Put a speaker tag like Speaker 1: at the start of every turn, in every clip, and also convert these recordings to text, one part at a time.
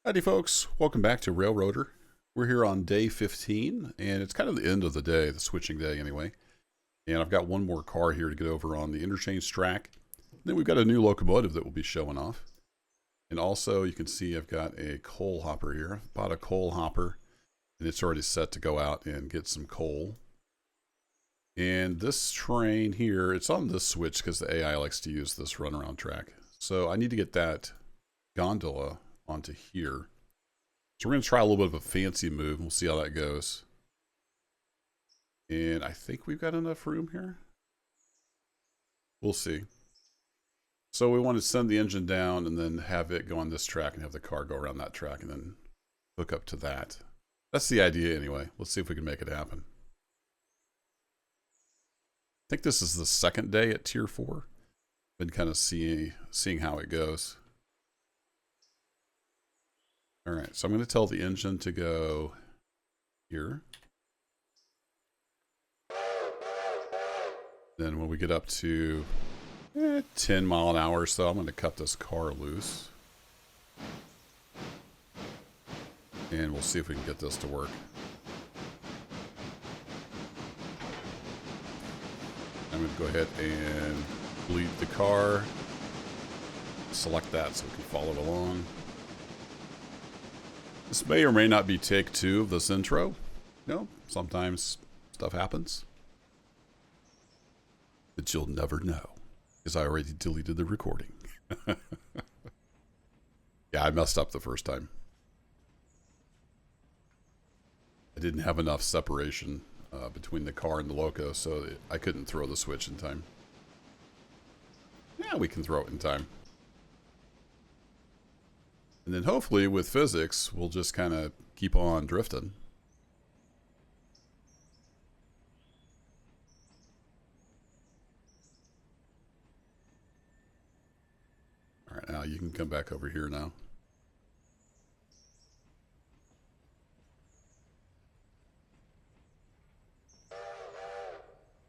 Speaker 1: Howdy folks, welcome back to Railroader. We're here on day 15, and it's kind of the end of the day, the switching day anyway. And I've got one more car here to get over on the interchange track. Then we've got a new locomotive that will be showing off. And also you can see I've got a coal hopper here. I bought a coal hopper, and it's already set to go out and get some coal. And this train here, it's on this switch because the AI likes to use this runaround track. So I need to get that gondola onto here. So we're going to try a little bit of a fancy move. We'll see how that goes. And I think we've got enough room here. We'll see. So we want to send the engine down and then have it go on this track and have the car go around that track and then hook up to that. That's the idea anyway. Let's see if we can make it happen. I think this is the second day at Tier 4. Been kind of seeing how it goes. All right, so I'm going to tell the engine to go here. Then when we get up to 10 mile an hour or so, I'm going to cut this car loose. And we'll see if we can get this to work. I'm going to go ahead and bleed the car. Select that so we can follow it along. This may or may not be take 2 of this intro. You know, sometimes stuff happens. But you'll never know, because I already deleted the recording. Yeah, I messed up the first time. I didn't have enough separation between the car and the loco, so I couldn't throw the switch in time. Yeah, we can throw it in time. And then hopefully with physics, we'll just kind of keep on drifting. All right, now you can come back over here now.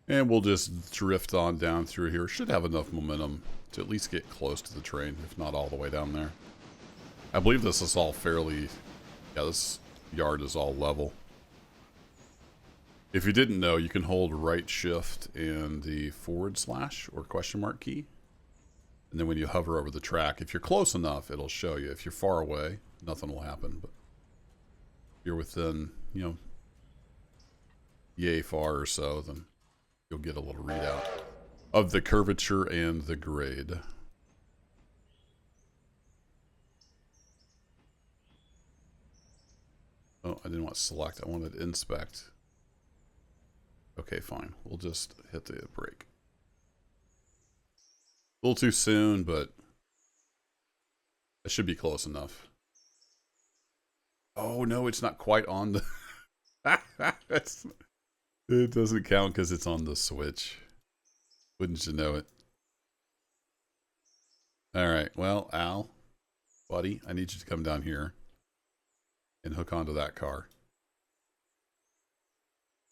Speaker 1: And we'll just drift on down through here. Should have enough momentum to at least get close to the train, if not all the way down there. I believe this is all fairly, yeah, this yard is all level. If you didn't know, you can hold right shift and the / or question mark key. And then when you hover over the track, if you're close enough, it'll show you. If you're far away, nothing will happen. But if you're within, you know, yay far or so, then you'll get a little readout of the curvature and the grade. Oh, I didn't want select. I wanted inspect. Okay, fine. We'll just hit the brake. A little too soon, but it should be close enough. Oh, no, it's not quite on the... It doesn't count because it's on the switch. Wouldn't you know it? All right, well, Al, buddy, I need you to come down here and hook onto that car.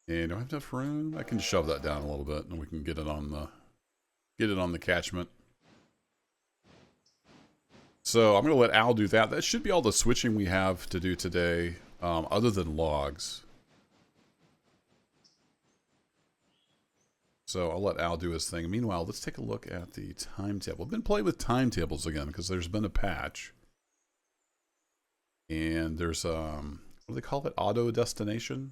Speaker 1: And do I have enough room? I can shove that down a little bit, and we can get it on the catchment. So I'm going to let Al do that. That should be all the switching we have to do today, other than logs. So I'll let Al do his thing. Meanwhile, let's take a look at the timetable. I've been playing with timetables again because there's been a patch. And there's, what do they call it? Auto destination.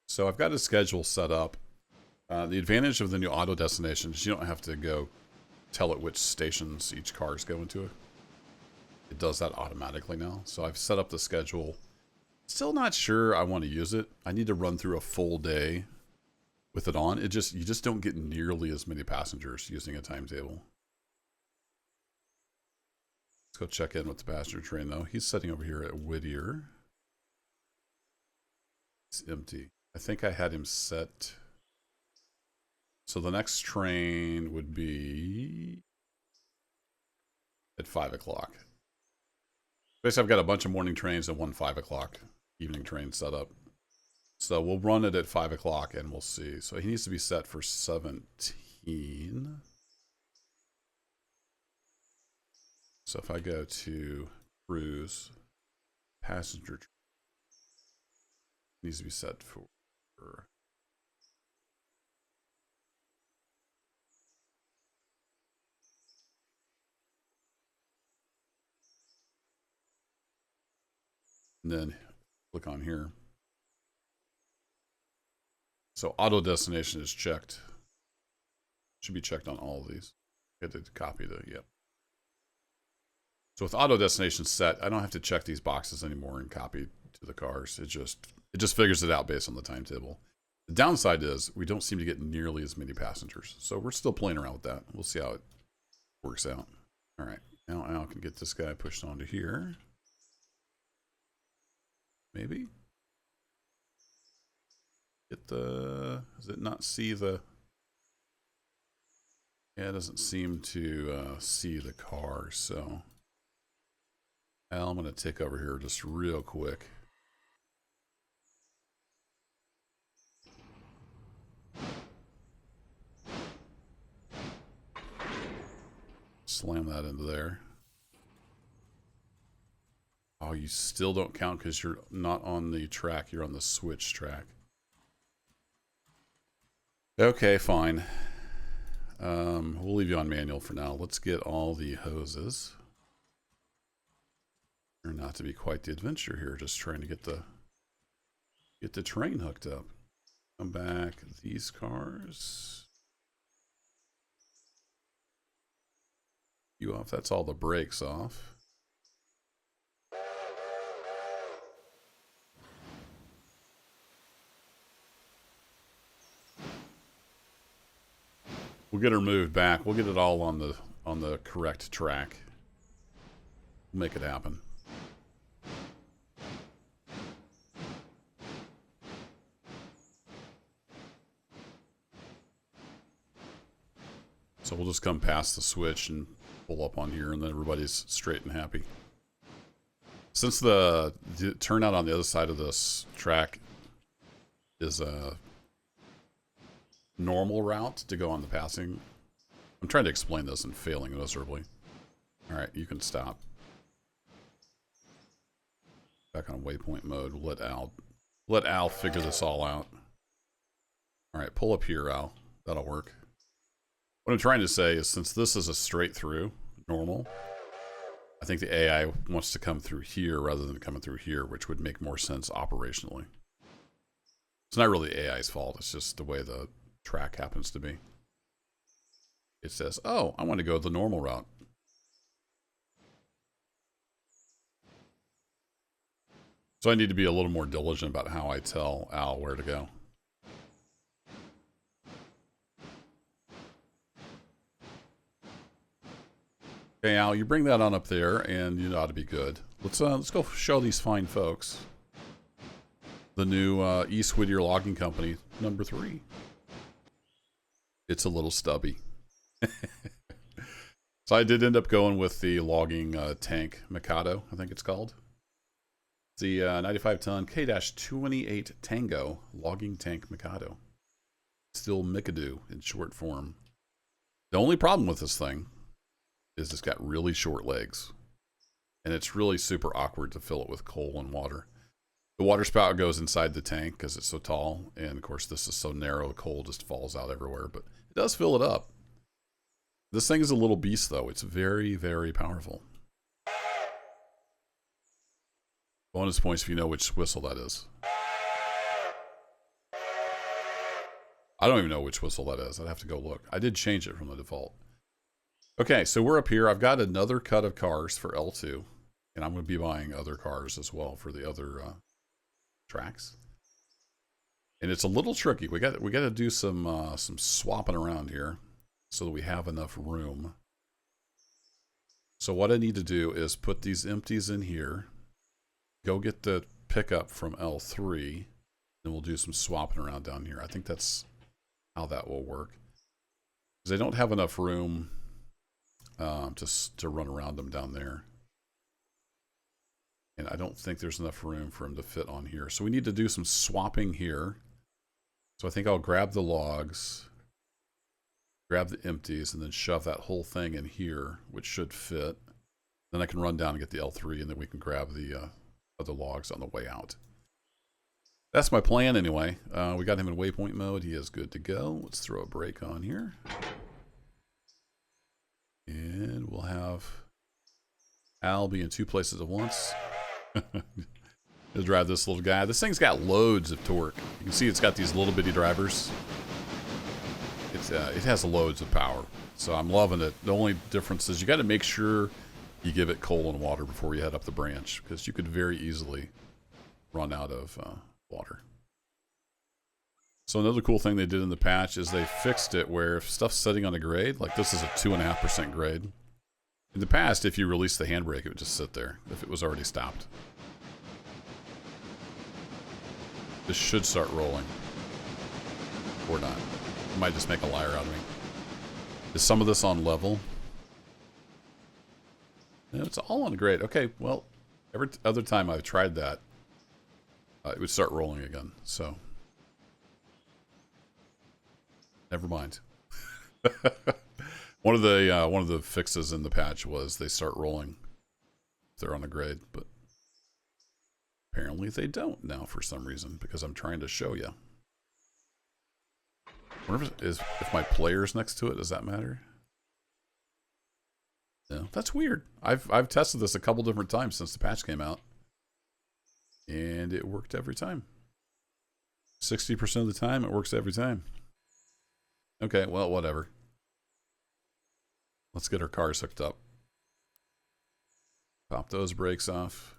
Speaker 1: So I've got a schedule set up. The advantage of the new auto destination is you don't have to go tell it which stations each car is going to. It does that automatically now. So I've set up the schedule. Still not sure I want to use it. I need to run through a full day with it on. You just don't get nearly as many passengers using a timetable. Let's go check in with the passenger train, though. He's sitting over here at Whittier. It's empty. I think I had him set. So the next train would be at 5 o'clock. Basically, I've got a bunch of morning trains and one 5 o'clock evening train set up. So we'll run it at 5 o'clock and we'll see. So he needs to be set for 17. So if I go to cruise, passenger needs to be set for and then click on here. So auto destination is checked. Should be checked on all of these. Get to copy the, yep. So with auto destination set, I don't have to check these boxes anymore and copy to the cars. It just figures it out based on the timetable. The downside is we don't seem to get nearly as many passengers. So we're still playing around with that. We'll see how it works out. All right, now Al can get this guy pushed onto here. Maybe. Get the, does it not see the, yeah, it doesn't seem to see the car, so. Al, I'm going to take over here just real quick. Slam that into there. Oh, you still don't count because you're not on the track. You're on the switch track. Okay, fine. We'll leave you on manual for now. Let's get all the hoses. Or not to be quite the adventure here, just trying to get the train hooked up. Come back, these cars. You off, that's all the brakes off. We'll get her moved back. We'll get it all on the correct track. We'll make it happen. So we'll just come past the switch and pull up on here, and then everybody's straight and happy. Since the turnout on the other side of this track is a normal route to go on the passing, I'm trying to explain this and failing miserably. All right, you can stop. Back on waypoint mode. We'll let Al figure this all out. All right, pull up here, Al. That'll work. What I'm trying to say is, since this is a straight through normal, I think the AI wants to come through here rather than coming through here, which would make more sense operationally. It's not really AI's fault. It's just the way the track happens to be. It says, oh, I want to go the normal route. So I need to be a little more diligent about how I tell Al where to go. Okay, Al, you bring that on up there, and you ought to be good. Let's go show these fine folks the new East Whittier Logging Company number 3. It's a little stubby. So I did end up going with the logging tank Mikado, I think it's called. It's the 95-ton K-28 Tango logging tank Mikado. Still Mikado in short form. The only problem with this thing is it's got really short legs, and it's really super awkward to fill it with coal and water. The water spout goes inside the tank because it's so tall, and of course this is so narrow, the coal just falls out everywhere, but it does fill it up. This thing is a little beast, though. It's very, very powerful. Bonus points if you know which whistle that is. I don't even know which whistle that is. I'd have to go look. I did change it from the default. Okay, so we're up here. I've got another cut of cars for L2, and I'm going to be buying other cars as well for the other tracks. And it's a little tricky. We got to do some swapping around here so that we have enough room. So what I need to do is put these empties in here, go get the pickup from L3, and we'll do some swapping around down here. I think that's how that will work, because I don't have enough room to run around them down there. And I don't think there's enough room for him to fit on here. So we need to do some swapping here. So I think I'll grab the logs, grab the empties, and then shove that whole thing in here, which should fit. Then I can run down and get the L3, and then we can grab the other logs on the way out. That's my plan anyway. We got him in waypoint mode. He is good to go. Let's throw a brake on here. And we'll have Al be in 2 places at once. He'll drive this little guy. This thing's got loads of torque. You can see it's got these little bitty drivers. It has loads of power. So I'm loving it. The only difference is you got to make sure you give it coal and water before you head up the branch, because you could very easily run out of water. So another cool thing they did in the patch is they fixed it where if stuff's sitting on a grade, like this is a 2.5% grade. In the past, if you release the handbrake, it would just sit there if it was already stopped. This should start rolling. Or not. It might just make a liar out of me. Is some of this on level? No, it's all on grade. Okay, well, every other time I've tried that, it would start rolling again. So, never mind. One of the fixes in the patch was they start rolling if they're on a grade, but apparently they don't now for some reason, because I'm trying to show you. I wonder if my player's next to it, does that matter? No, that's weird. I've tested this a couple different times since the patch came out, and it worked every time. 60% of the time, it works every time. Okay, well, whatever. Let's get our cars hooked up. Pop those brakes off.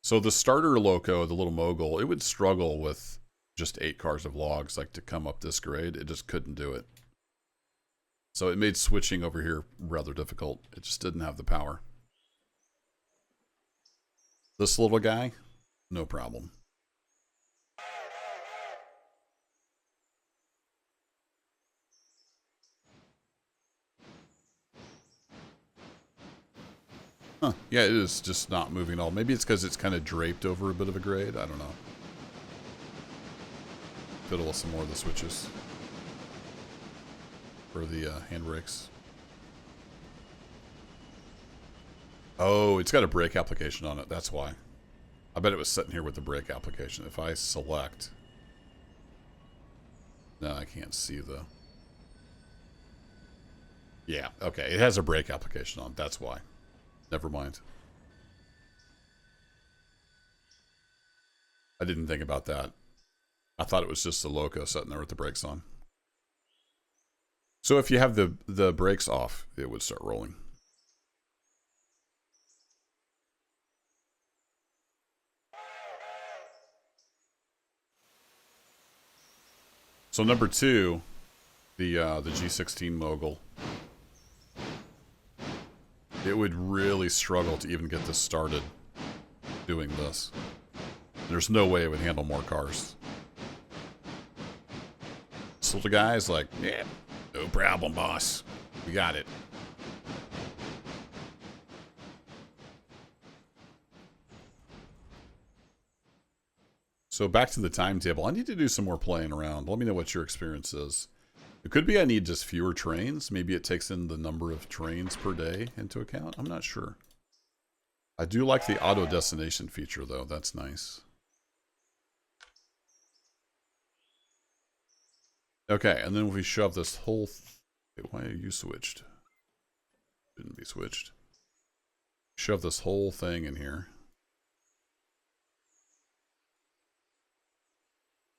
Speaker 1: So the starter loco, the little mogul, it would struggle with just 8 cars of logs, like to come up this grade. It just couldn't do it. So it made switching over here rather difficult. It just didn't have the power. This little guy, no problem. Huh. Yeah, it is just not moving at all. Maybe it's because it's kind of draped over a bit of a grade. I don't know. Fiddle with some more of the switches for the handbrakes. Oh, it's got a brake application on it. That's why. I bet it was sitting here with the brake application. If I select... No, I can't see the... Yeah, okay. It has a brake application on it. That's why. Never mind. I didn't think about that. I thought it was just the loco sitting there with the brakes on. So if you have the brakes off, it would start rolling. So number 2, the G16 mogul, it would really struggle to even get this started doing this. There's no way it would handle more cars. So the guy's like, yeah, no problem, boss. We got it. So back to the timetable. I need to do some more playing around. Let me know what your experience is. It could be I need just fewer trains. Maybe it takes in the number of trains per day into account. I'm not sure. I do like the auto destination feature, though. That's nice. Okay, and then if we shove this whole... Wait, why are you switched? Shouldn't be switched. Shove this whole thing in here.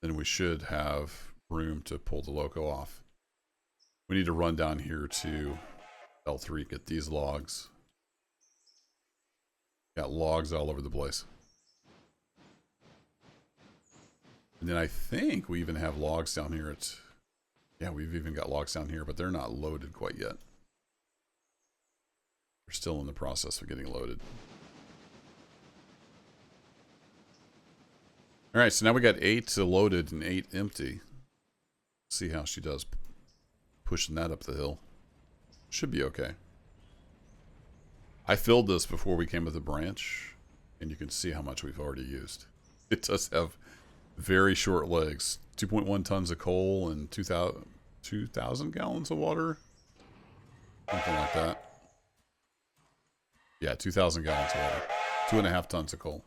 Speaker 1: Then we should have room to pull the loco off. We need to run down here to L3, get these logs. Got logs all over the place. And then I think we even have logs down here at... Yeah, we've even got logs down here, but they're not loaded quite yet. They're still in the process of getting loaded. Alright, so now we got 8 loaded and 8 empty. See how she does pushing that up the hill. Should be okay. I filled this before we came with the branch, and you can see how much we've already used. It does have very short legs. 2.1 tons of coal and 2,000 gallons of water. Something like that. Yeah, 2,000 gallons of water. 2.5 tons of coal.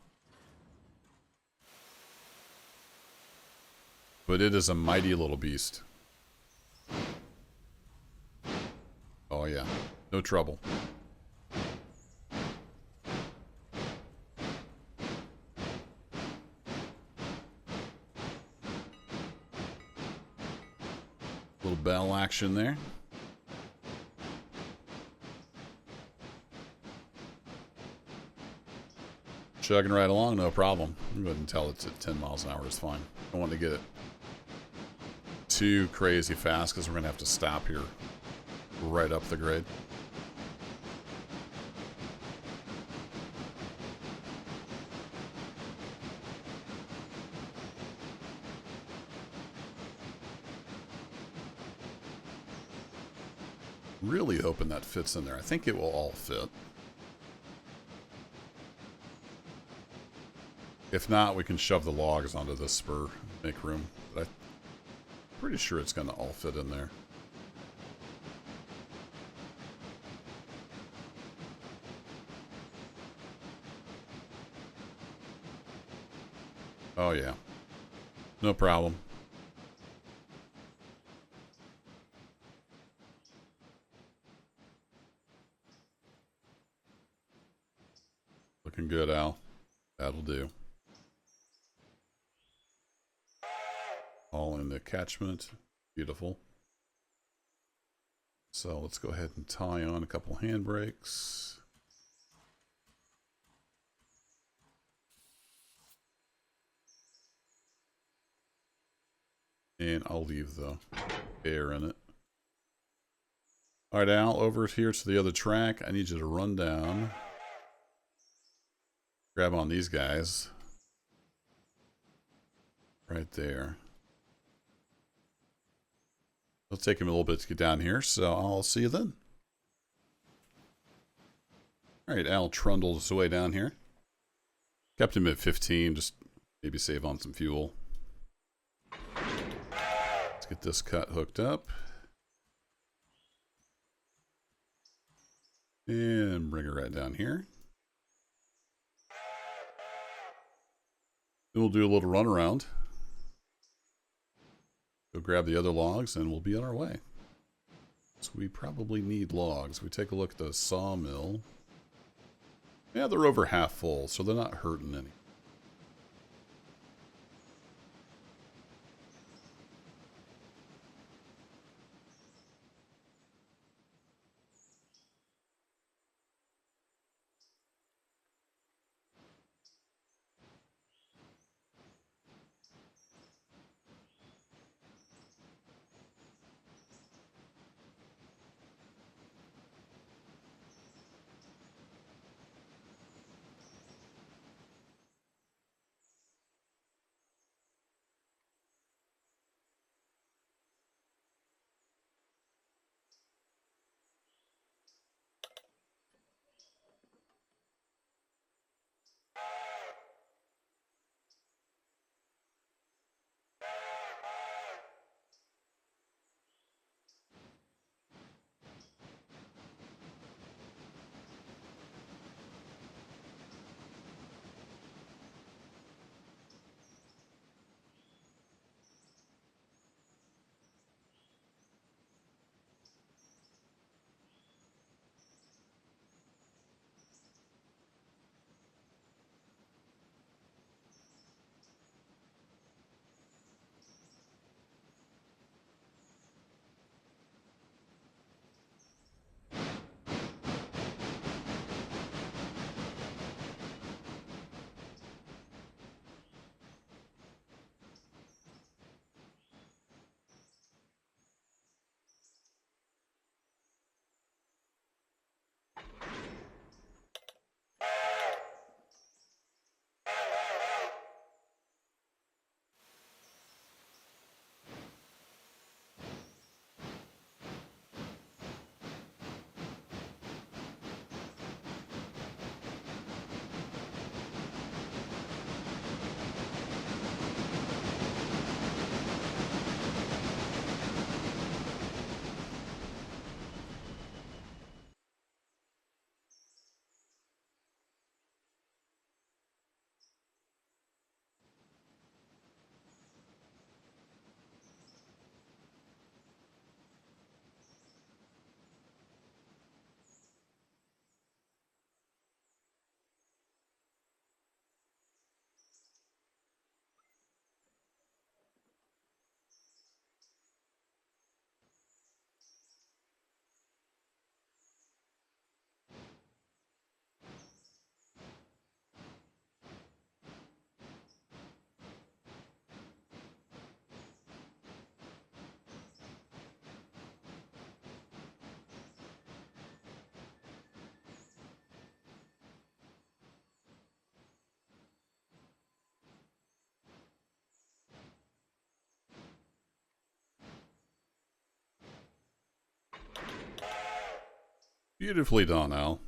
Speaker 1: But it is a mighty little beast. Oh yeah, no trouble. Little bell action there. Chugging right along, no problem. You wouldn't tell it's at 10 miles an hour is fine. Don't want to get it too crazy fast because we're going to have to stop here right up the grade. Really hoping that fits in there. I think it will all fit. If not, we can shove the logs onto this spur, make room. But I'm pretty sure it's going to all fit in there. Oh yeah, no problem. Looking good, Al. That'll do. All in the catchment. Beautiful. So let's go ahead and tie on a couple handbrakes. And I'll leave the air in it. All right, Al, over here to the other track. I need you to run down. Grab on these guys. Right there. It'll take him a little bit to get down here, so I'll see you then. All right, Al trundled his way down here. Kept him at 15, just maybe save on some fuel. Let's get this cut hooked up. And bring her right down here. Then we'll do a little run around. Go grab the other logs and we'll be on our way. So we probably need logs. We take a look at the sawmill. Yeah, they're over half full, so they're not hurting any. Beautifully done, Al.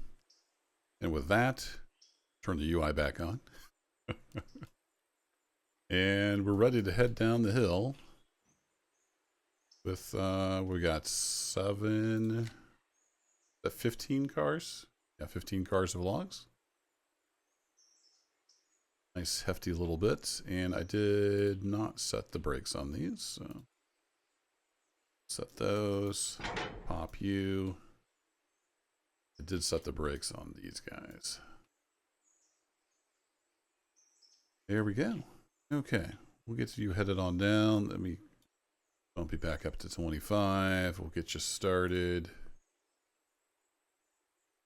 Speaker 1: And with that, turn the UI back on. And we're ready to head down the hill with, we got 15 cars? Yeah, 15 cars of logs. Nice hefty little bit. And I did not set the brakes on these, so set those, pop you. I did set the brakes on these guys. There we go. Okay, we'll get you headed on down. Let me bump you back up to 25. We'll get you started.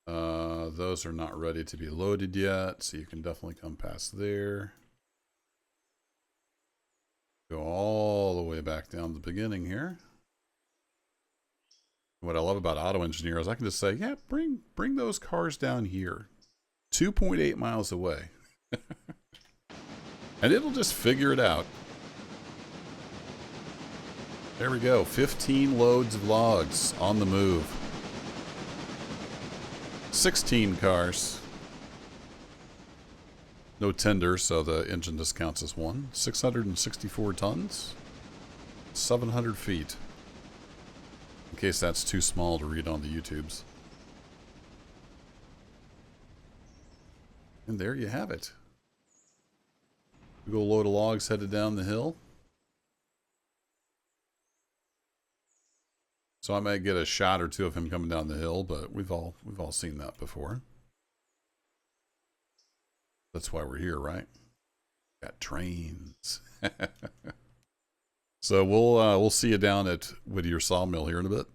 Speaker 1: Those are not ready to be loaded yet, so you can definitely come past there. Go all the way back down to the beginning here. What I love about Auto Engineer is I can just say, yeah, bring those cars down here. 2.8 miles away. And it'll just figure it out. There we go. 15 loads of logs on the move. 16 cars. No tender, so the engine just counts as one. 664 tons. 700 feet. In case that's too small to read on the YouTubes. And there you have it. We go load of logs headed down the hill. So I might get a shot or two of him coming down the hill, but we've all seen that before. That's why we're here, right? Got trains. So we'll see you down at Whittier Sawmill here in a bit.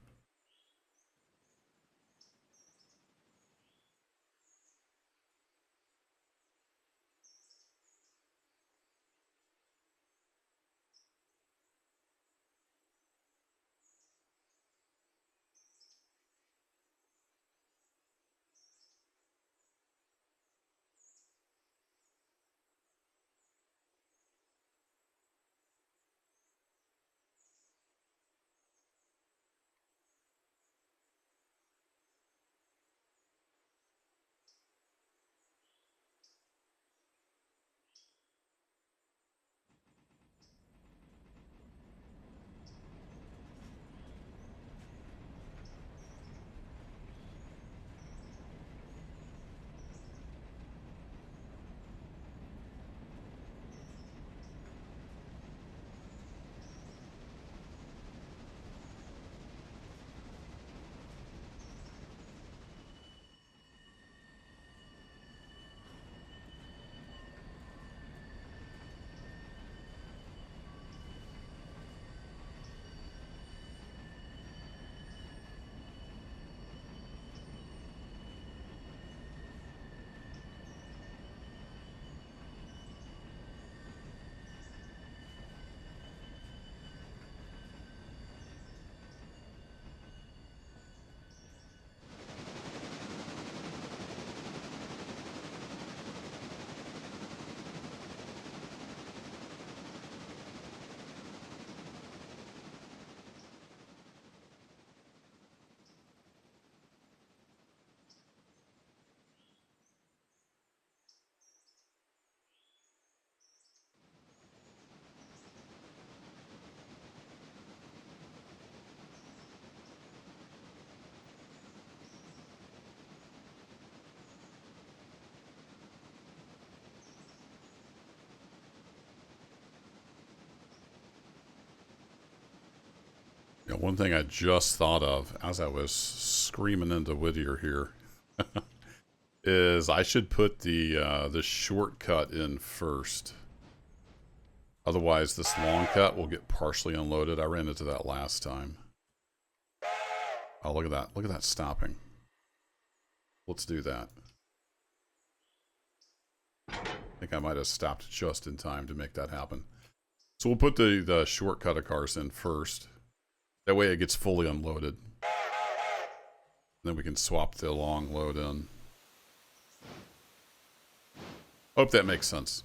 Speaker 1: You know, one thing I just thought of as I was screaming into Whittier here is I should put the shortcut in first. Otherwise, this long cut will get partially unloaded. I ran into that last time. Oh, look at that. Look at that stopping. Let's do that. I think I might have stopped just in time to make that happen. So we'll put the shortcut of cars in first. That way it gets fully unloaded. Then we can swap the long load in. Hope that makes sense.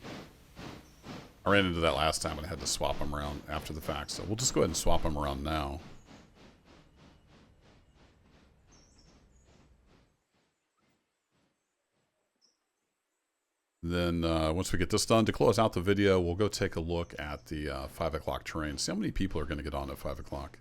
Speaker 1: I ran into that last time and I had to swap them around after the fact, so we'll just go ahead and swap them around now. Then once we get this done, to close out the video, we'll go take a look at the 5 o'clock train. See how many people are going to get on at 5 o'clock.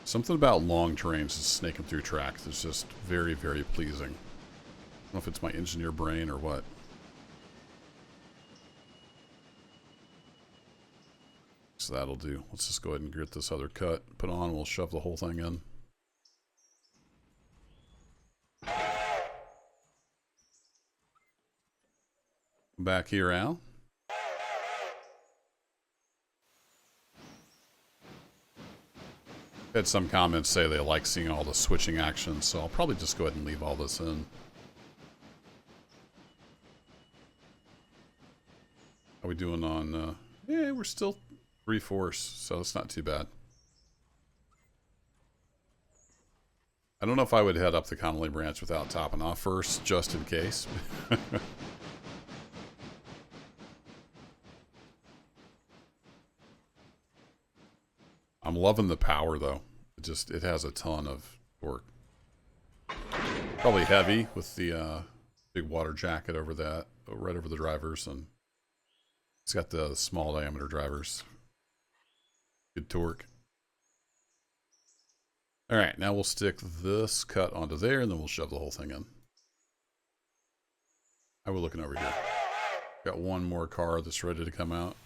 Speaker 1: Something about long trains and snaking through tracks is just very, very pleasing. I don't know if it's my engineer brain or what. So that'll do. Let's just go ahead and get this other cut put on. We'll shove the whole thing in. Back here, Al. Had some comments say they like seeing all the switching action, so I'll probably just go ahead and leave all this in. How we doing on, yeah, we're still 3/4, so it's not too bad. I don't know if I would head up the Connolly branch without topping off first, just in case. I'm loving the power, though. It has a ton of torque. Probably heavy with the big water jacket over that, right over the drivers, and it's got the small diameter drivers. Good torque. All right, now we'll stick this cut onto there, and then we'll shove the whole thing in. How are we looking over here? Got one more car that's ready to come out.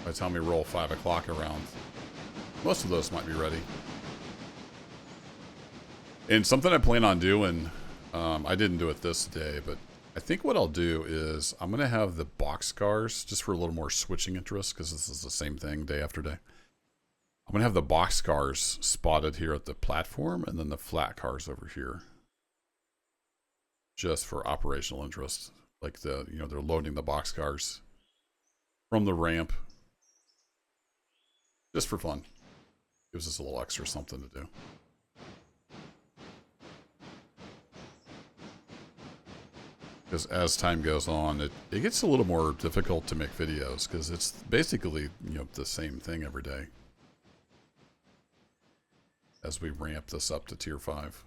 Speaker 1: By the time we roll 5 o'clock around, most of those might be ready. And something I plan on doing, I didn't do it this day, but I think what I'll do is I'm going to have the box cars, just for a little more switching interest, because this is the same thing day after day. I'm going to have the box cars spotted here at the platform, and then the flat cars over here. Just for operational interest. Like they're loading the box cars from the ramp. Just for fun. Gives us a little extra something to do. Because as time goes on, it gets a little more difficult to make videos, because it's basically, the same thing every day. As we ramp this up to tier 5.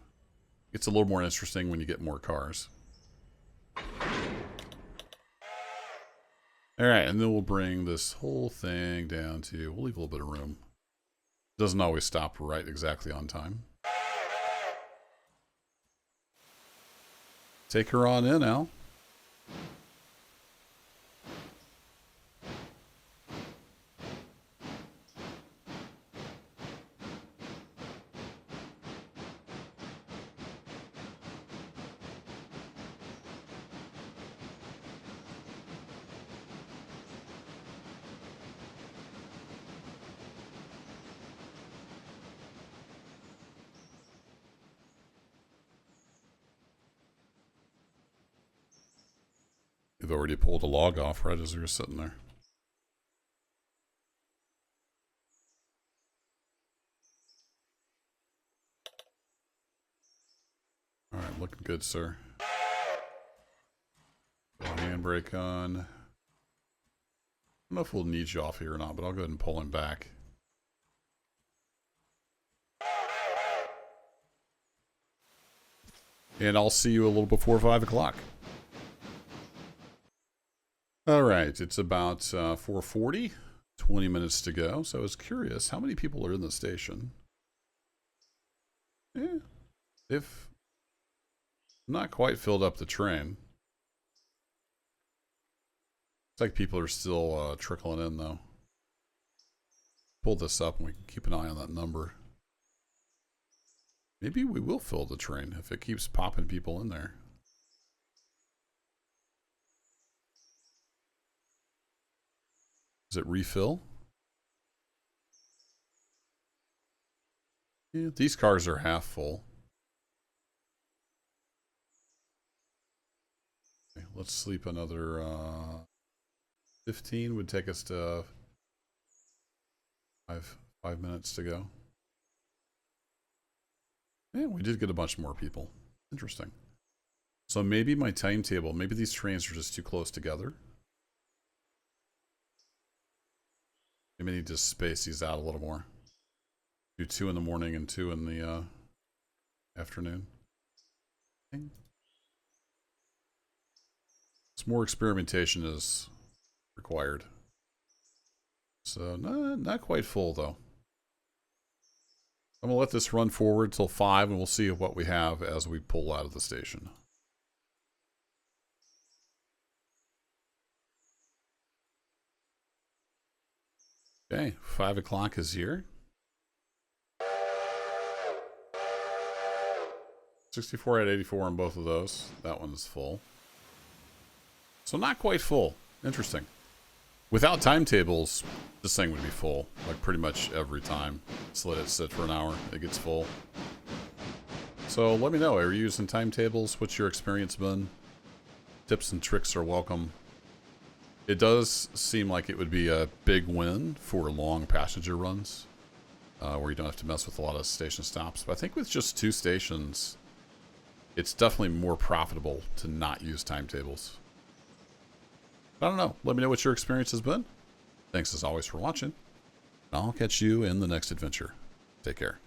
Speaker 1: It's a little more interesting when you get more cars. Alright, and then we'll bring this whole thing down to, we'll leave a little bit of room. Doesn't always stop right exactly on time. Take her on in, Al. You've already pulled a log off right as we were sitting there. Alright, looking good, sir. Handbrake on. I don't know if we'll need you off here or not, but I'll go ahead and pull him back. And I'll see you a little before 5 o'clock. Alright, it's about 4:40, 20 minutes to go. So I was curious, how many people are in the station? Yeah, if not quite filled up the train. Looks like people are still trickling in, though. Pull this up and we can keep an eye on that number. Maybe we will fill the train if it keeps popping people in there. Does it refill? Yeah, these cars are half full. Okay, let's sleep another 15 would take us to 5 minutes to go. Yeah, we did get a bunch more people. Interesting. So maybe my timetable, maybe these trains are just too close together. Maybe I need to space these out a little more. Do 2 in the morning and 2 in the afternoon. Some more experimentation is required. So not quite full though. I'm gonna let this run forward till 5 and we'll see what we have as we pull out of the station. Okay, 5 o'clock is here. 64 at 84 on both of those. That one's full. So not quite full. Interesting. Without timetables, this thing would be full. Like pretty much every time. Just let it sit for an hour. It gets full. So let me know. Are you using timetables? What's your experience been? Tips and tricks are welcome. It does seem like it would be a big win for long passenger runs. Where you don't have to mess with a lot of station stops. But I think with just 2 stations, it's definitely more profitable to not use timetables. I don't know. Let me know what your experience has been. Thanks as always for watching. I'll catch you in the next adventure. Take care.